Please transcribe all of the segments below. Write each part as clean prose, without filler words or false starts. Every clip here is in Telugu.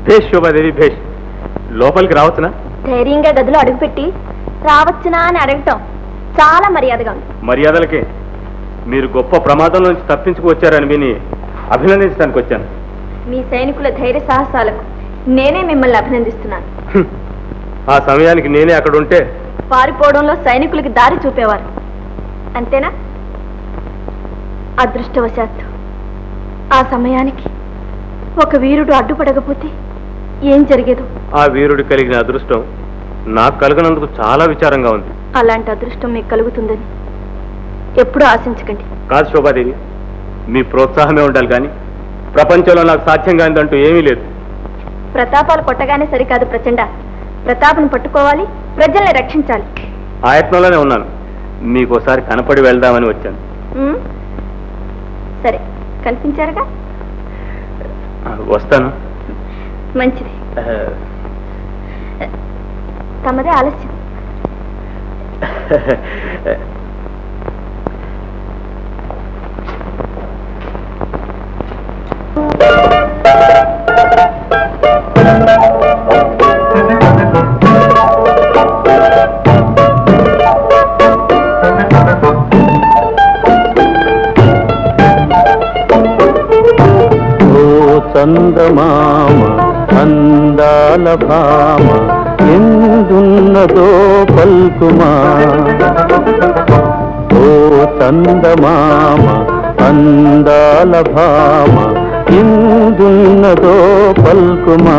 భేష్ శోభాదేవి భేష్. లోపలికి రావచ్చునా? ధైర్యంగా గదిలో అడుగుపెట్టి రావచ్చునా అని అడగటం చాలా మర్యాదగా ఉంది. మర్యాదలకే మీరు గొప్ప ప్రమాదం నుంచి తప్పించుకు వచ్చారని విని అభినందించడానికి వచ్చాను. మీ సైనికుల ధైర్య సాహసాలకు నేనే మిమ్మల్ని అభినందిస్తున్నాను. ఆ సమయానికి నేనే అక్కడ ఉంటే పారిపోవడంలో సైనికులకి దారి చూపేవారు, అంతేనా? అదృష్టవశాత్తు ఆ సమయానికి ఒక వీరుడు అడ్డుపడకపోతే ఏం జరిగేదో. ఆ వీరుడు కలిగిన అదృష్టం నాకు కలగనందుకు చాలా విచారంగా ఉంది. అలాంటి అదృష్టం మీకు కలుగుతుందని ఎప్పుడూ ఆశించకండి. కాదు శోభాదేవి, మీ ప్రోత్సాహమే ఉండాలి కానీ ప్రపంచంలో నాకు సాధ్యం కానిదంటూ ఏమీ లేదు. ప్రతాపాలు కొట్టగానే సరికాదు ప్రచండ, ప్రతాపను పట్టుకోవాలి, ప్రజల్ని రక్షించాలి. ఆ యత్నంలోనే ఉన్నాను. మీకోసారి కనపడి వెళ్దామని వచ్చాను. సరే, కనిపించారుగా, వస్తాను. మంచిది. తమదే ఆలస్యం. చందమామ అందాల భామ ఎందున్నదో పల్కుమా, ఓ చందమామ అందాల భామ ఎందున్నదో పల్కుమా.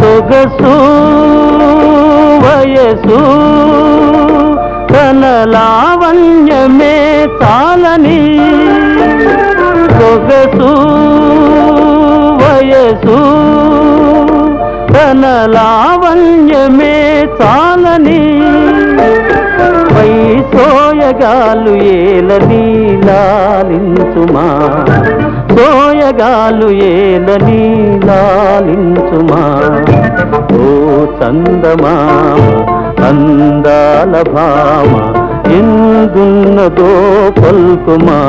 సొగసు వయసు తన లావణ్యమే చాలని, సొగసు వయసు తన లావణ్యమే చాలని, పై సోయగాలు ఏలని లాలించుమా, సోయగాలు ఏలని లాలించుమా, ఓ చందమామ అందాల భామ ఎందున్నదో పల్కుమా.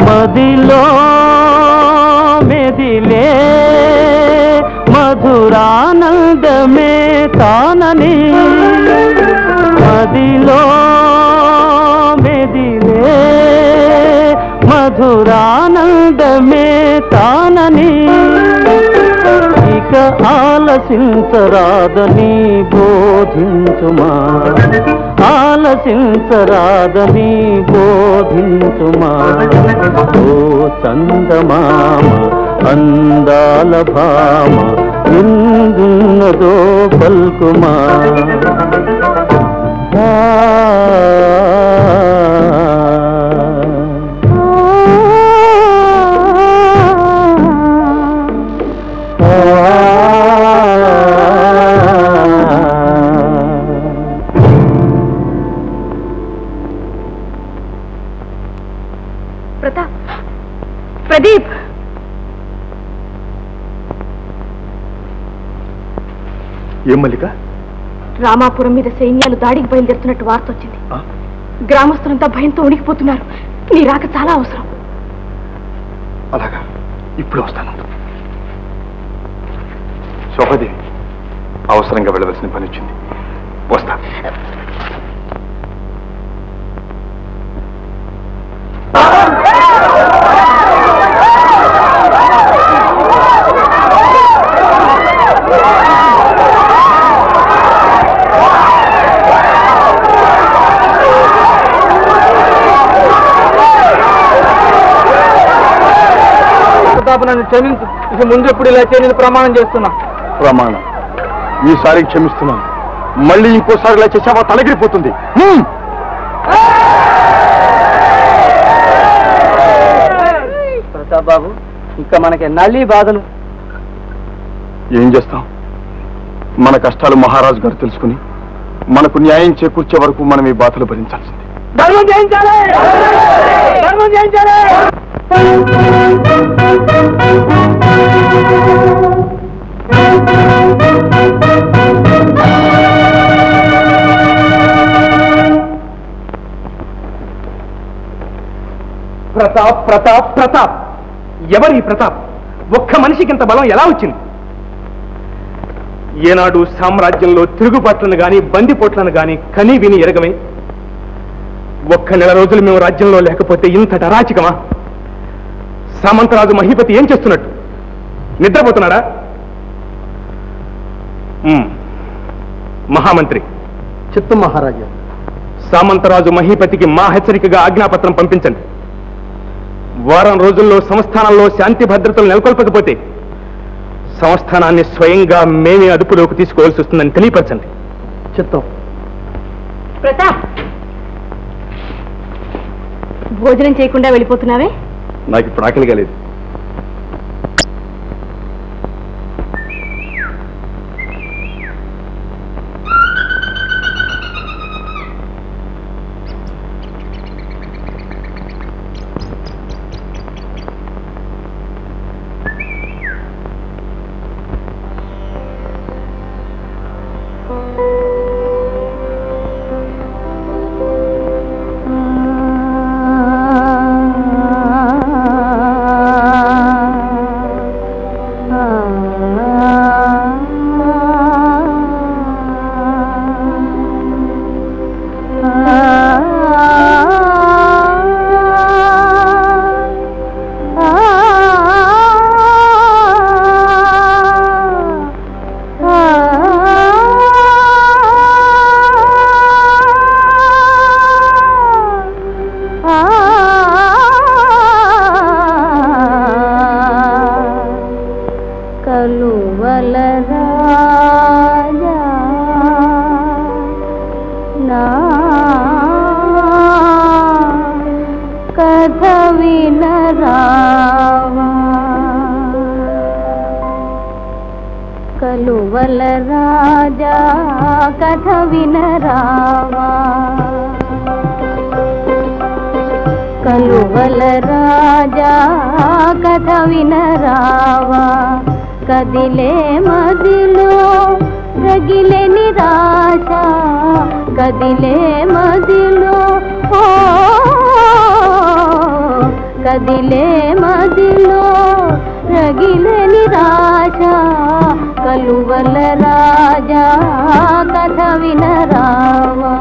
మదిలో మెదిలే మధురానందమే తానని, మదిలో మెదిలే మధురానందమే తానని, ఇక ఆలసించరాదని బోధించుమా, ఆలసించరాదని బోధించుమా, ఓ చందమామ అందాల భామ ఎందున్నదో పల్కుమా. ప్రతాప్, ప్రదీప్, ఏం మల్లిక? రామాపురం మీద సైన్యాలు దాడికి బయలుదేరుతున్నట్టు వార్త వచ్చింది. గ్రామస్తులంతా భయంతో ఉనికిపోతున్నారు. నీ రాక చాలా అవసరం. అలాగా, ఇప్పుడు వస్తాను. శోభాదేవి, అవసరంగా వెళ్ళవలసిన పని వచ్చింది, వస్తా. నన్ను క్షమించు. ఇక ముందు ఎప్పుడు ఇలా చేయని ప్రమాణం చేస్తున్నా. ప్రమాణం? ఈసారి క్షమిస్తున్నాను. మళ్ళీ ఇంకోసారి ఇలా చేసావా తలగిరిపోతుంది. ప్రతాప్ బాబు, ఇక మనకి నల్లి బాధలు. ఏం చేస్తాం? మన కష్టాలు మహారాజు గారు తెలుసుకుని మనకు న్యాయం చేకూర్చే వరకు మనం ఈ బాధలు భరించాల్సింది. ధర్మం చేయించాలి, ధర్మం చేయించాలి. ప్రతాప్ ప్రతాప్ ప్రతాప్. ఎవరి ప్రతాప్? ఒక్క మనిషికి ఇంత బలం ఎలా వచ్చింది? ఏనాడు సామ్రాజ్యంలో తిరుగుబాట్లను గాని బందిపోట్లను గాని కనీ విని ఎరగమే. ఒక్క నెల రోజులు మేము రాజ్యంలో లేకపోతే ఇంతటి అరాచకమా? సామంతరాజు మహీపతి ఏం చేస్తున్నట్టు? నిద్రపోతున్నాడా? మహామంత్రి చిత్తం మహారాజా. సామంతరాజు మహీపతికి మా హెచ్చరికగా ఆజ్ఞాపత్రం పంపించండి. వారం రోజుల్లో సంస్థానంలో శాంతి భద్రతలు నెలకొల్పకపోతే సంస్థానాన్ని స్వయంగా మేమే అదుపులోకి తీసుకోవాల్సి వస్తుందని తెలియపరచండి. చిత్తం. ప్రతాప్, భోజనం చేయకుండా వెళ్ళిపోతున్నావే? నాకు ఇప్పుడు ఆకలిగా లేదు. కలువల రాజా కథ వినరావా, కలువల రాజా కథ వినరావా, కదిలే మదిలో రగిలే నిరాశ, కదిలే మదిలో ఓ కదిలే మదిలో రగిలే నిరాశ, కలువల రాజా కథ వినరావా.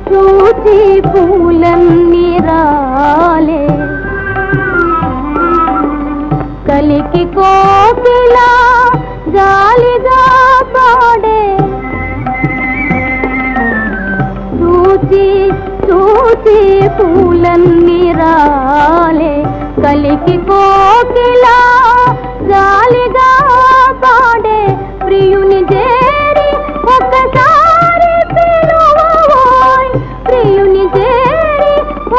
చూచి పూలన్నీ రాలే, కలికి కోకిలా జాలిగా పాడే, చూచి చూచి పూలన్నీ రాలే, కలికి కోకిలా జాలిగా పాడే, ప్రియుని చేరి ఒక్కసారి పిలువవోయ్, ప్రియుని చేరి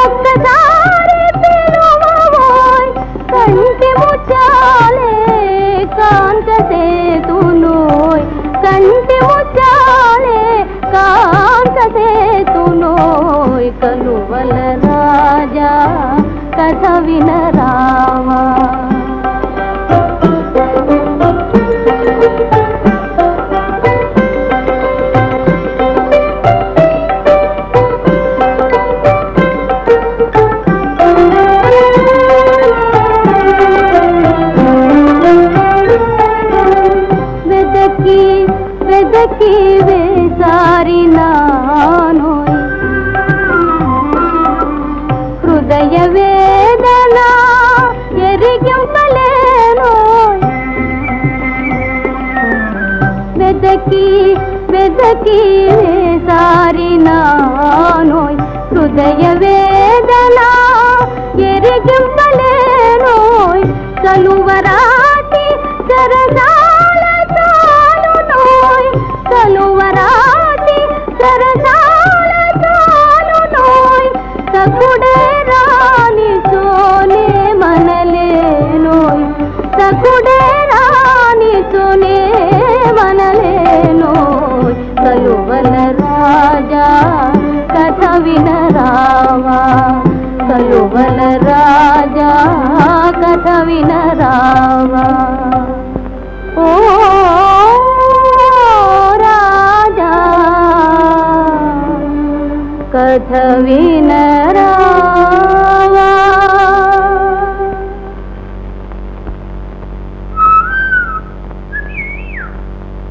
ఒక్కసారి పిలువవోయ్, కంటి ముచ్చాలే కాంత సేతునోయ్, కంటి ముచ్చాలే కాంత సేతునోయ్, కలువల రాజా కథ వినరావా. వెదకి వేసారి నానోయ్, హృదయ వేదన ఎరిగింపలేనోయ్, వెదకి వేసారి నానోయ్, హృదయ వేదన కలువరాటి సరసాల చాలునోయ్ కలువరాటి సరసాల చాలునోయ్ సకుడే రాని సోనే మనలేనోయ్ సకుడే రాని సోనే మనలేనోయ్ కలువల రాజా కథ వినరావా కలువల రాజా కథ వినరావా ఓ రాజా కథ వినరావా